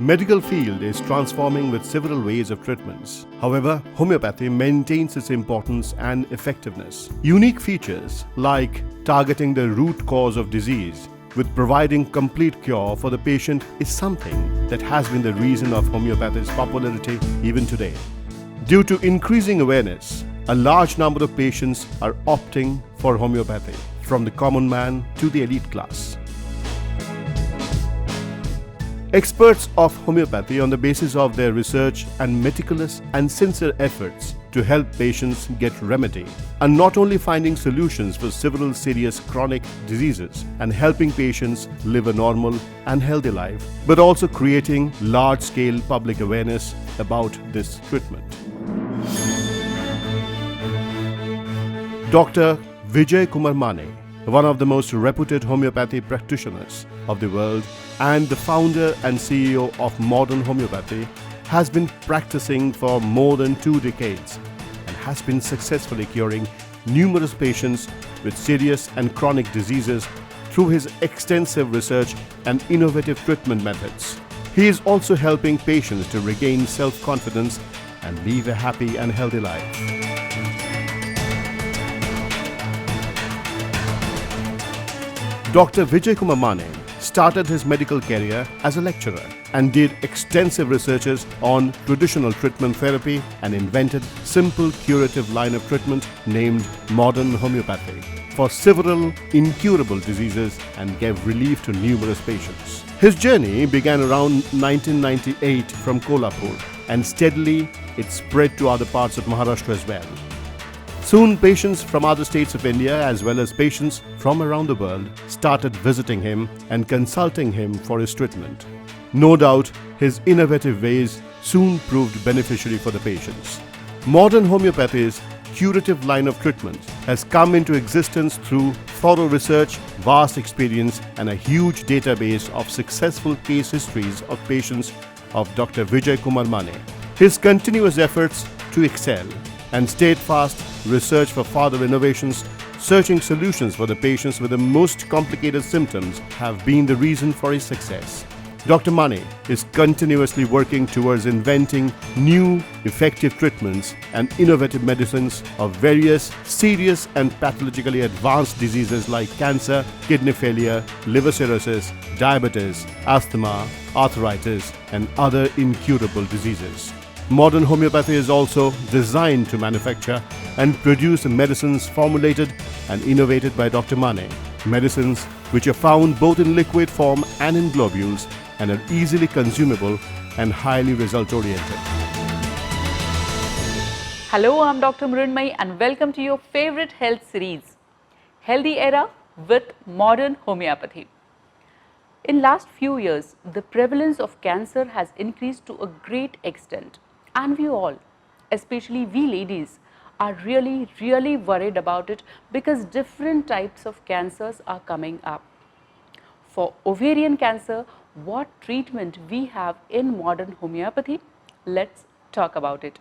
medical field is transforming with several ways of treatments. However, homeopathy maintains its importance and effectiveness. Unique features like targeting the root cause of disease with providing complete cure for the patient is something that has been the reason of homeopathy's popularity even today. Due to increasing awareness, a large number of patients are opting for homeopathy, from the common man to the elite class. Experts of homeopathy, on the basis of their research and meticulous and sincere efforts to help patients get remedy, are not only finding solutions for several serious chronic diseases and helping patients live a normal and healthy life, but also creating large-scale public awareness about this treatment. Dr. Vijay Kumar Mane, one of the most reputed homeopathy practitioners of the world and the founder and CEO of modern homeopathy, has been practicing for more than 2 decades and has been successfully curing numerous patients with serious and chronic diseases through his extensive research and innovative treatment methods. He is also helping patients to regain self-confidence and live a happy and healthy life. Dr. Vijay Kumar Mane started his medical career as a lecturer and did extensive researches on traditional treatment therapy and invented simple curative line of treatment named modern homeopathy for several incurable diseases and gave relief to numerous patients. His journey began around 1998 from Kolhapur and steadily it spread to other parts of Maharashtra as well. Soon, patients from other states of India as well as patients from around the world started visiting him and consulting him for his treatment. No doubt, his innovative ways soon proved beneficiary for the patients. Modern homeopathy's curative line of treatment has come into existence through thorough research, vast experience, and a huge database of successful case histories of patients of Dr. Vijay Kumar Mane. His continuous efforts to excel and steadfast research for further innovations, searching solutions for the patients with the most complicated symptoms have been the reason for his success. Dr. Mane is continuously working towards inventing new, effective treatments and innovative medicines of various serious and pathologically advanced diseases like cancer, kidney failure, liver cirrhosis, diabetes, asthma, arthritis, and other incurable diseases. Modern homeopathy is also designed to manufacture and produce medicines formulated and innovated by Dr. Mane. Medicines which are found both in liquid form and in globules and are easily consumable and highly result-oriented. Hello, I'm Dr. Mrunmayee and welcome to your favorite health series, Healthy Era with Modern Homeopathy. In last few years, the prevalence of cancer has increased to a great extent. And we all, especially we ladies, are really worried about it because different types of cancers are coming up. For ovarian cancer, what treatment we have in modern homeopathy? Let's talk about it.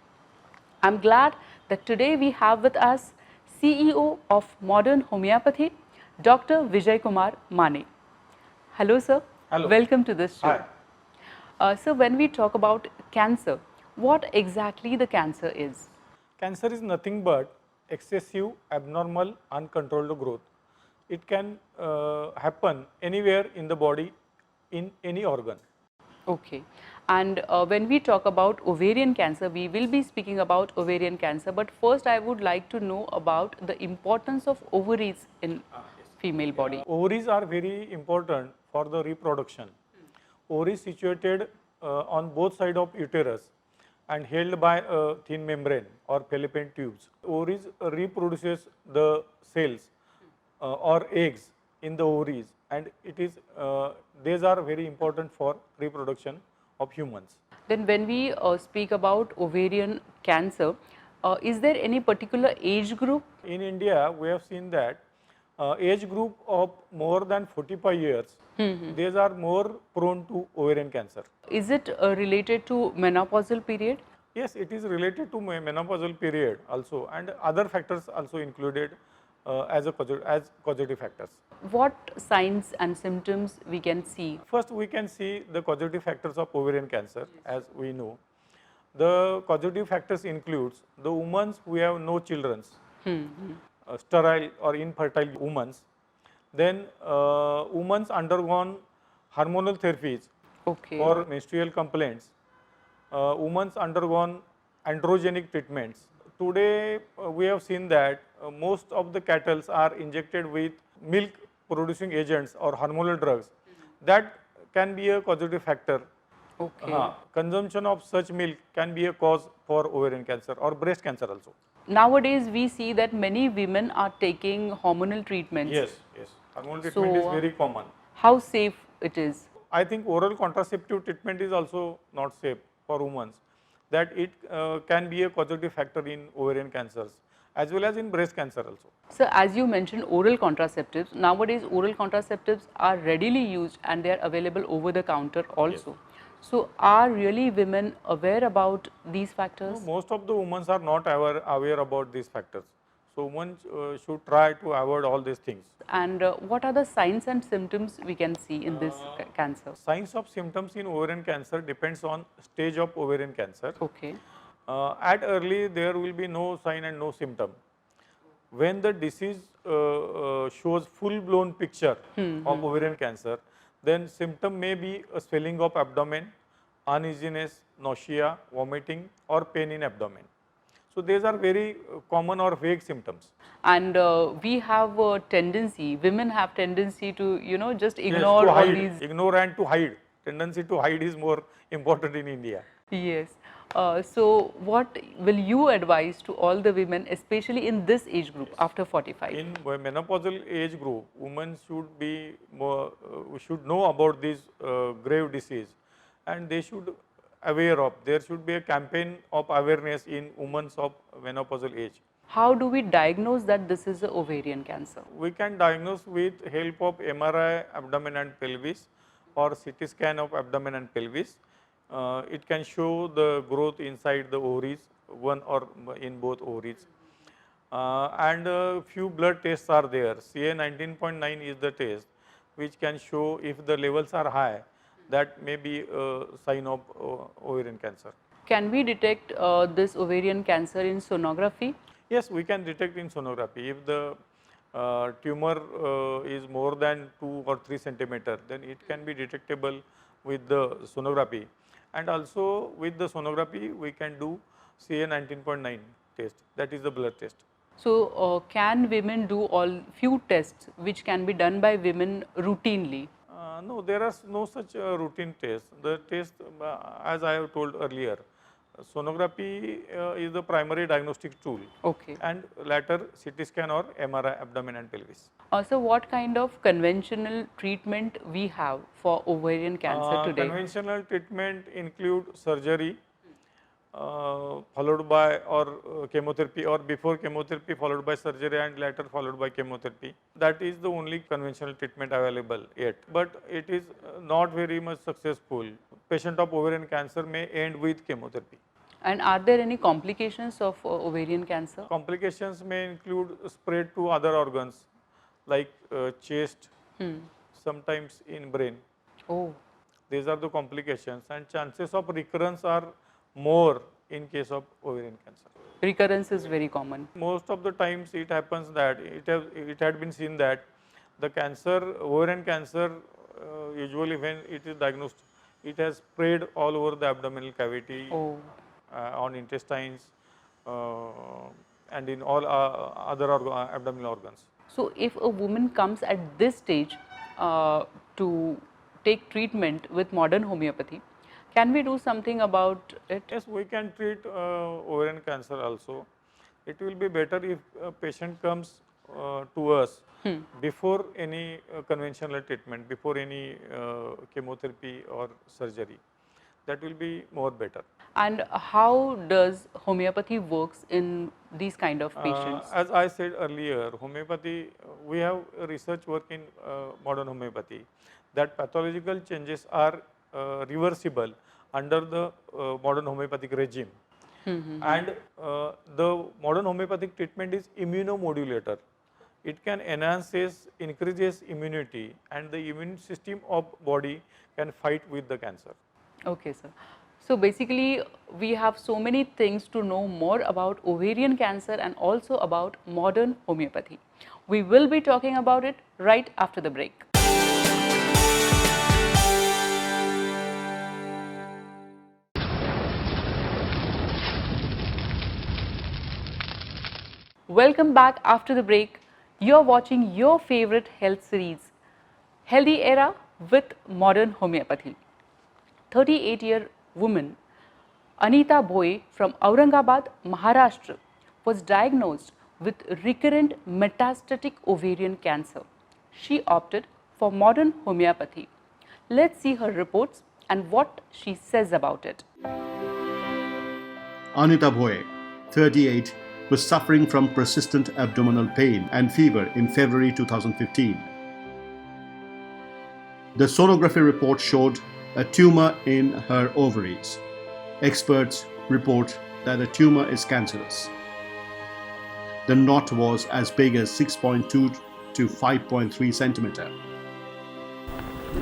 I'm glad that today we have with us CEO of Modern Homeopathy, Dr. Vijay Kumar Mane. Hello, sir. Hello. Welcome to this show. Hi. So when we talk about cancer, what exactly the cancer is? Cancer is nothing but excessive, abnormal, uncontrolled growth. It can happen anywhere in the body, in any organ. Okay. And when we talk about ovarian cancer, we will be speaking about ovarian cancer. But first, I would like to know about the importance of ovaries in female body. Ovaries are very important for the reproduction. Ovaries situated on both sides of uterus and held by a thin membrane or fallopian tubes. Ovaries reproduces the cells or eggs in the ovaries, and these are very important for reproduction of humans. Then when we speak about ovarian cancer, is there any particular age group? In India, we have seen that age group of more than 45 years, these are more prone to ovarian cancer. Is it related to menopausal period? Yes, it is related to menopausal period also, and other factors also included as causative factors. What signs and symptoms we can see? First, we can see the causative factors of ovarian cancer. As we know, the causative factors includes the women who have no children, sterile or infertile women, then women undergone hormonal therapies Okay. for menstrual complaints, women undergone androgenic treatments. Today, we have seen that most of the cattle are injected with milk producing agents or hormonal drugs. That can be a causative factor. Okay. Consumption of such milk can be a cause for ovarian cancer or breast cancer also. Nowadays, we see that many women are taking hormonal treatments. Yes. Hormonal So, treatment is very common. how safe it is? I think oral contraceptive treatment is also not safe for women. That it can be a causative factor in ovarian cancers as well as in breast cancer also. So, as you mentioned, oral contraceptives, nowadays oral contraceptives are readily used and they are available over the counter also. So, are really women aware about these factors? No, most of the women are not aware about these factors. So, women should try to avoid all these things. And what are the signs and symptoms we can see in this cancer? Signs of symptoms in ovarian cancer depends on stage of ovarian cancer. Okay. At early, there will be no sign and no symptom. When the disease shows full-blown picture of ovarian cancer, then symptom may be a swelling of abdomen, uneasiness, nausea, vomiting, or pain in abdomen. So these are very common or vague symptoms. And we have a tendency, women have tendency to, just Yes, ignore to all hide, these. ignore and to hide. Tendency to hide is more important in India. Yes. So, what will you advise to all the women, especially in this age group after 45? In menopausal age group, women should be more, should know about this grave disease, and they should aware of. There should be a campaign of awareness in women of menopausal age. How do we diagnose that this is a ovarian cancer? We can diagnose with help of MRI abdomen and pelvis or CT scan of abdomen and pelvis. It can show the growth inside the ovaries, one or in both ovaries. And a few blood tests are there. CA 19.9 is the test which can show if the levels are high, that may be a sign of ovarian cancer. Can we detect this ovarian cancer in sonography? Yes, we can detect in sonography. If the tumor is more than 2 or 3 centimeter, then it can be detectable with the sonography. And also with the sonography, we can do CA 19.9 test, that is the blood test. So, can women do all few tests which can be done by women routinely? No, there are no such routine tests. The test, as I have told earlier, sonography is the primary diagnostic tool. Okay. And later CT scan or MRI abdomen and pelvis. So, what kind of conventional treatment we have for ovarian cancer today? Conventional treatment include surgery followed by chemotherapy, or before chemotherapy followed by surgery and later followed by chemotherapy. That is the only conventional treatment available yet, but it is not very much successful. Patient of ovarian cancer may end with chemotherapy. And are there any complications of ovarian cancer? Complications may include spread to other organs like chest, sometimes in brain. Oh. These are the complications, and chances of recurrence are more in case of ovarian cancer. Recurrence is very common. Most of the times it happens that it had been seen that the cancer, ovarian cancer, usually when it is diagnosed, it has spread all over the abdominal cavity, on intestines, and in all other abdominal organs. So, if a woman comes at this stage to take treatment with modern homeopathy, can we do something about it? Yes, we can treat ovarian cancer also. It will be better if a patient comes to us before any conventional treatment, before any chemotherapy or surgery. That will be more better. And how does homeopathy works in these kind of patients? As I said earlier, homeopathy, we have research work in modern homeopathy that pathological changes are reversible under the modern homeopathic regime. And the modern homeopathic treatment is immunomodulator. it can increases immunity, and the immune system of body can fight with the cancer. Okay, sir. So basically, we have so many things to know more about ovarian cancer and also about modern homeopathy. We will be talking about it right after the break. Welcome back after the break. You're watching your favorite health series, Healthy Era with Modern Homeopathy. 38-year woman Anita Bhoye from Aurangabad, Maharashtra was diagnosed with recurrent metastatic ovarian cancer. She opted for modern homeopathy. Let's see her reports and what she says about it. Anita Bhoye, 38, was suffering from persistent abdominal pain and fever in February 2015. The sonography report showed a tumor in her ovaries. Experts report that the tumor is cancerous. The knot was as big as 6.2 to 5.3 centimeter.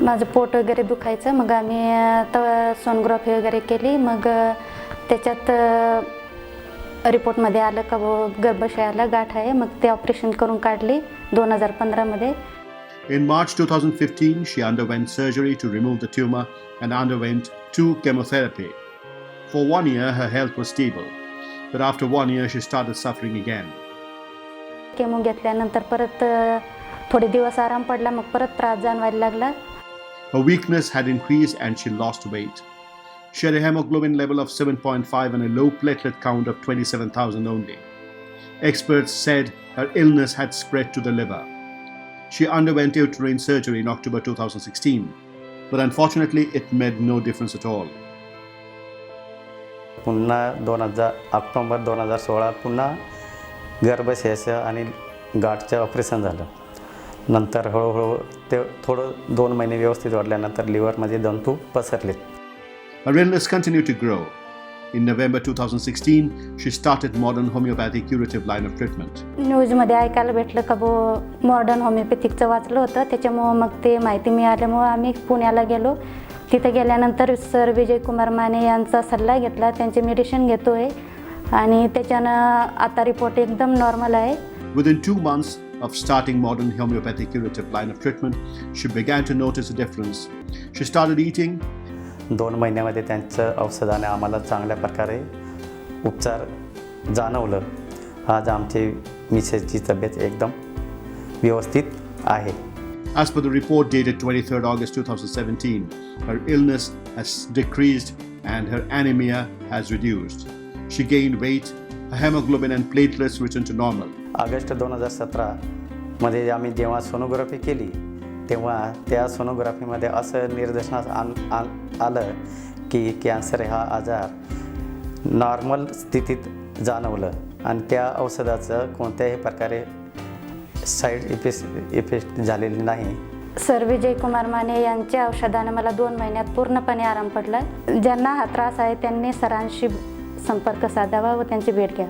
माझं pot वगैरे दुखायचं, मग आम्ही sonography वगैरे केली. मग त्याच्यात रिपोर्टमध्ये आलं का गर्भाशयाला गाठ आहे. मग ते ऑपरेशन करून काढली 2015 मध्ये. In March 2015, she underwent surgery to remove the tumor and underwent 2 chemotherapy. For 1 year, her health was stable, but after 1 year, she started suffering again. Chemo घेतल्यानंतर परत थोडे दिवस आराम पडला, मग परत त्रास जाणवायला लागला. Her weakness had increased and she lost weight. She had a hemoglobin level of 7.5 and a low platelet count of 27,000 only. Experts said her illness had spread to the liver. She underwent uterine surgery in October 2016, but unfortunately it made no difference at all. पुन्हा October 2016 पुन्हा गर्भाशयाचं आणि गाठचं operation झालं. नंतर हळूहळू ते थोडं 2 महिने व्यवस्थित वाढल्यानंतर लिव्हरमध्ये जंतू पसरले. Her illness continued to grow. In November 2016, she started modern homeopathy curative line of treatment. न्यूजमध्ये ऐकायला भेटलं का मॉडर्न होमिओपॅथिकचं वाचलं होतं. त्याच्यामुळं मग ते माहिती मिळाल्यामुळं आम्ही पुण्याला गेलो. तिथे गेल्यानंतर सर विजय कुमार माने यांचा सल्ला घेतला. त्यांचे मेडिसिन घेतोय आणि त्याच्यानं आता रिपोर्ट एकदम नॉर्मल आहे. Within 2 months of starting modern homeopathy curative line of treatment, she began to notice a difference. She started eating. 2 महिन्यामध्ये त्यांचं औषधाने आम्हाला चांगल्या प्रकारे उपचार जाणवलं. आज आमची मिसेसची तब्येत एकदम व्यवस्थित आहे. As per the report dated 23rd August 2017, her illness has decreased and her anemia has reduced. She gained weight, her hemoglobin and platelets returned to normal. August 2017 मध्ये आम्ही जेव्हा सोनोग्राफी केली तेव्हा त्या सोनोग्राफीमध्ये असं निदर्शनास आलं की कॅन्सर हा आजार नॉर्मल स्थितीत जाणवलं आणि त्या औषधाचं कोणत्याही प्रकारे साईड इफेक्ट झालेली नाही. सर विजय कुमार माने यांच्या औषधाने मला 2 महिन्यात पूर्णपणे आराम पडला. ज्यांना हा त्रास आहे त्यांनी सरांशी संपर्क साधावा व त्यांची भेट घ्या.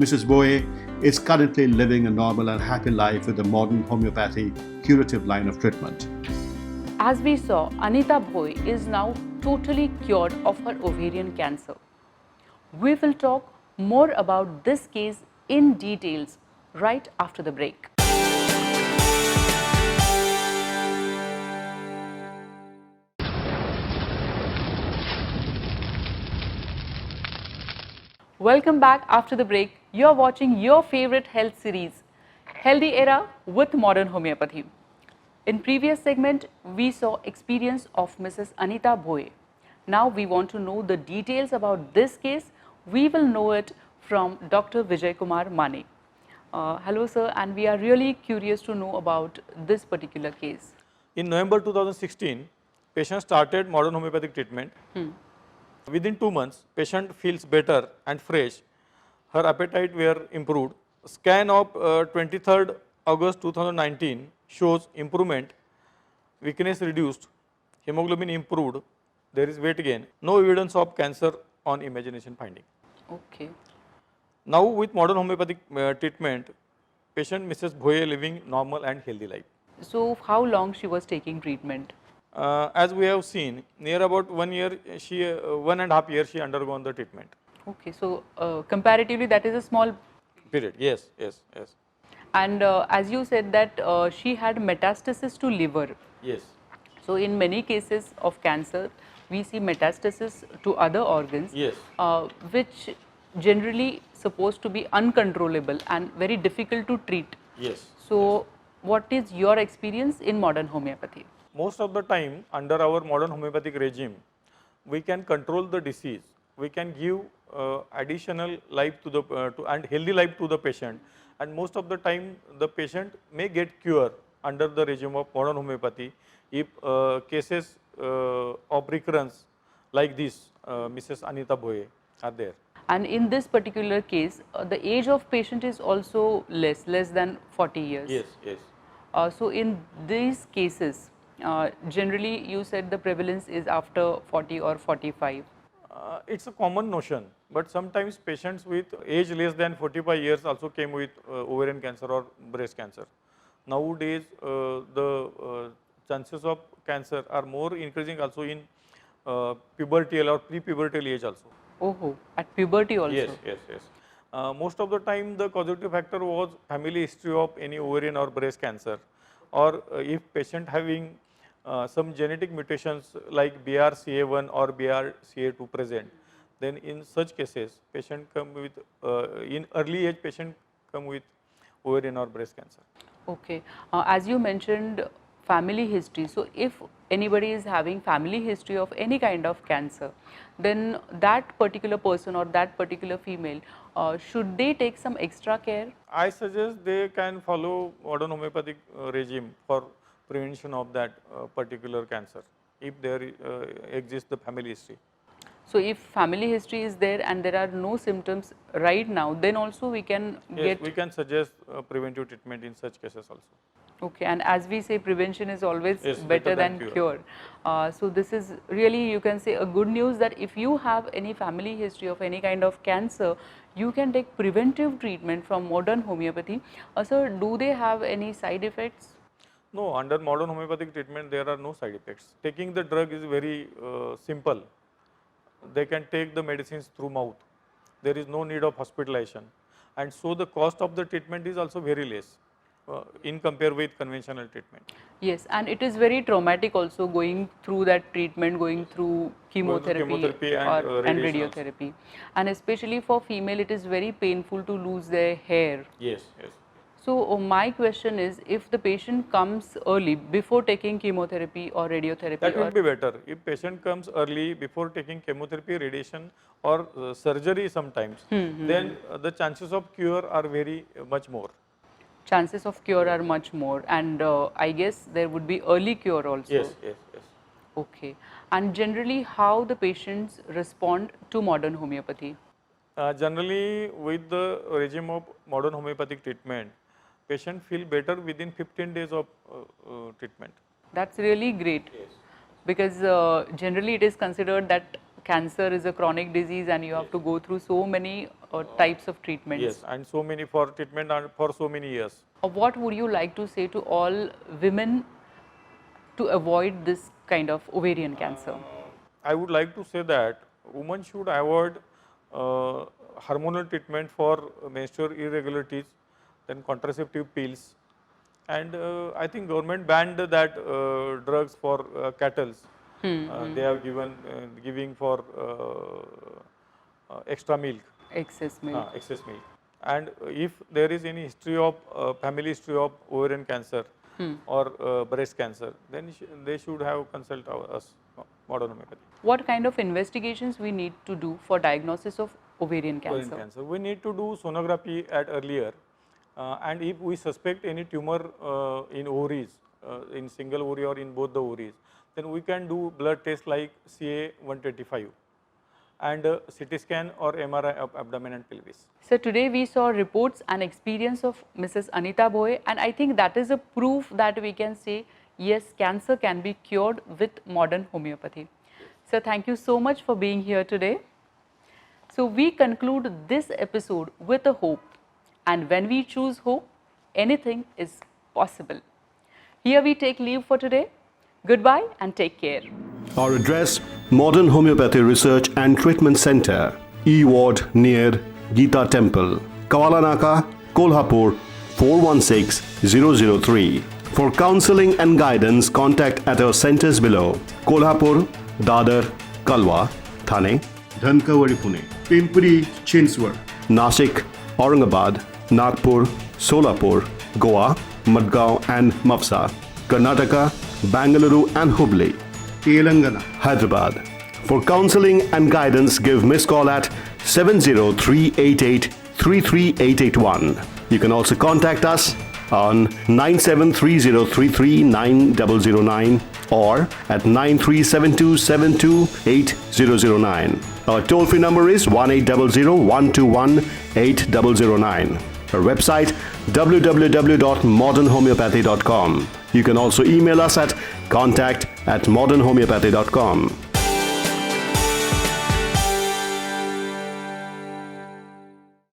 Mrs. Bhoye is currently living a normal and happy life with the modern homeopathy curative line of treatment. As we saw, Anita Bhoye is now totally cured of her ovarian cancer. We will talk more about this case in details right after the break. Welcome back after the break. You're watching your favorite health series, Healthy Era with Modern Homeopathy. In previous segment, we saw experience of Mrs. Anita Bhoye. Now we want to know the details about this case. We will know it from Dr. Vijay Kumar Mane. Hello sir, and we are really curious to know about this particular case. In November 2016, patient started modern homeopathic treatment. Within 2 months, patient feels better and fresh. Her appetite were improved. Scan of 23rd August 2019 shows improvement, weakness reduced, hemoglobin improved, there is weight gain, no evidence of cancer on imagination finding. Okay. Now with modern homeopathic treatment, patient Mrs. Bhoye living normal and healthy life. So how long she was taking treatment? As we have seen, near about 1 year, she 1.5 years she undergone the treatment Okay, so comparatively that is a small. period. Yes, yes, yes, And as you said that she had metastasis to liver. yes, So in many cases of cancer, we see metastasis to other organs, yes, which generally supposed to be uncontrollable and very difficult to treat. yes. So what is your experience in modern homeopathy? Most of the time under our modern homeopathic regime, we can control the disease. We can give additional life to the and healthy life to the patient, and most of the time the patient may get cure under the regime of modern homeopathy if cases of recurrence like this, Mrs. Anita Bhoye, are there. And in this particular case, the age of patient is also less than 40 years. Yes, yes. So in these cases, generally you said the prevalence is after 40 or 45. It's a common notion, but sometimes patients with age less than 45 years also came with ovarian cancer or breast cancer. Nowadays, the chances of cancer are more increasing also in pubertal or pre-pubertal age also. Oh, at puberty also. Yes, yes, yes. Most of the time, the causative factor was family history of any ovarian or breast cancer, or if patient having some genetic mutations like BRCA1 or BRCA2 present, then in such cases, patient come with in early age patient come with ovarian or breast cancer. Okay. As you mentioned family history, so if anybody is having family history of any kind of cancer, then that particular person or that particular female, should they take some extra care? I suggest they can follow modern homeopathic regime for prevention of that particular cancer if there exists the family history. So if family history is there and there are no symptoms right now, then also we can Yes, get. we can suggest preventive treatment in such cases also. Okay, and as we say, prevention is always Yes, better than cure. So this is really, you can say, a good news that if you have any family history of any kind of cancer, you can take preventive treatment from modern homeopathy. So do they have any side effects? No, under modern homeopathic treatment there are no side effects. Taking the drug is very simple. They can take the medicines through mouth. There is no need of hospitalization, and so the cost of the treatment is also very less in compare with conventional treatment. Yes, and it is very traumatic also going through that treatment, going through chemotherapy and and radiation also. radiotherapy. And especially for female, it is very painful to lose their hair. Yes, yes. So my question is, if the patient comes early before taking chemotherapy or radiotherapy, That will or be better if patient comes early before taking chemotherapy, radiation or surgery sometimes, then the chances of cure are very much more. chances of cure are much more, and I guess there would be early cure also. Yes, yes, yes. Okay. And generally, how the patients respond to modern homeopathy? Generally, with the regime of modern homeopathic treatment, patient feel better within 15 days of treatment. That's really great, because generally it is considered that cancer is a chronic disease and you have to go through so many types of treatments. Yes, and so many for treatment and for so many years. What would you like to say to all women to avoid this kind of ovarian cancer? I would like to say that women should avoid hormonal treatment for menstrual irregularities, then contraceptive pills, and I think government banned that drugs for cattle. They have given giving for extra milk, Excess milk. excess milk. And if there is any history of family history of ovarian cancer or breast cancer, then they should have consult us modern homeopathy. What kind of investigations we need to do for diagnosis of ovarian Ovarian cancer? cancer. We need to do sonography at earlier, and if we suspect any tumor in ovaries, in single ovary or in both the ovaries, then we can do blood test like CA-125 and CT scan or MRI of abdomen and pelvis. So today we saw reports and experience of Mrs. Anita Bhoye, and I think that is a proof that we can say yes, cancer can be cured with modern homeopathy. So thank you so much for being here today. So we conclude this episode with a hope, and when we choose hope, anything is possible. Here we take leave for today. Goodbye and take care. Our address, Modern Homeopathy Research and Treatment Center, E Ward near Gita Temple, Kawalanaka, Kolhapur 416003. For counseling and guidance, contact at our centers below: Kolhapur, Dadar, Kalwa, Thane, Dhankawadi, Pune, Pimpri, Chinswar, Nashik, Aurangabad, Nagpur, Solapur, Goa, Madgaon and Mapsa, Karnataka, Bangalore and Hubli, Telangana, Hyderabad. For counseling and guidance, give missed call at 70388-33881. You can also contact us on 9730339009 or at 9372728009. Our toll-free number is 1800-121-8009. Our website www.modernhomeopathy.com. You can also email us at contact@modernhomeopathy.com.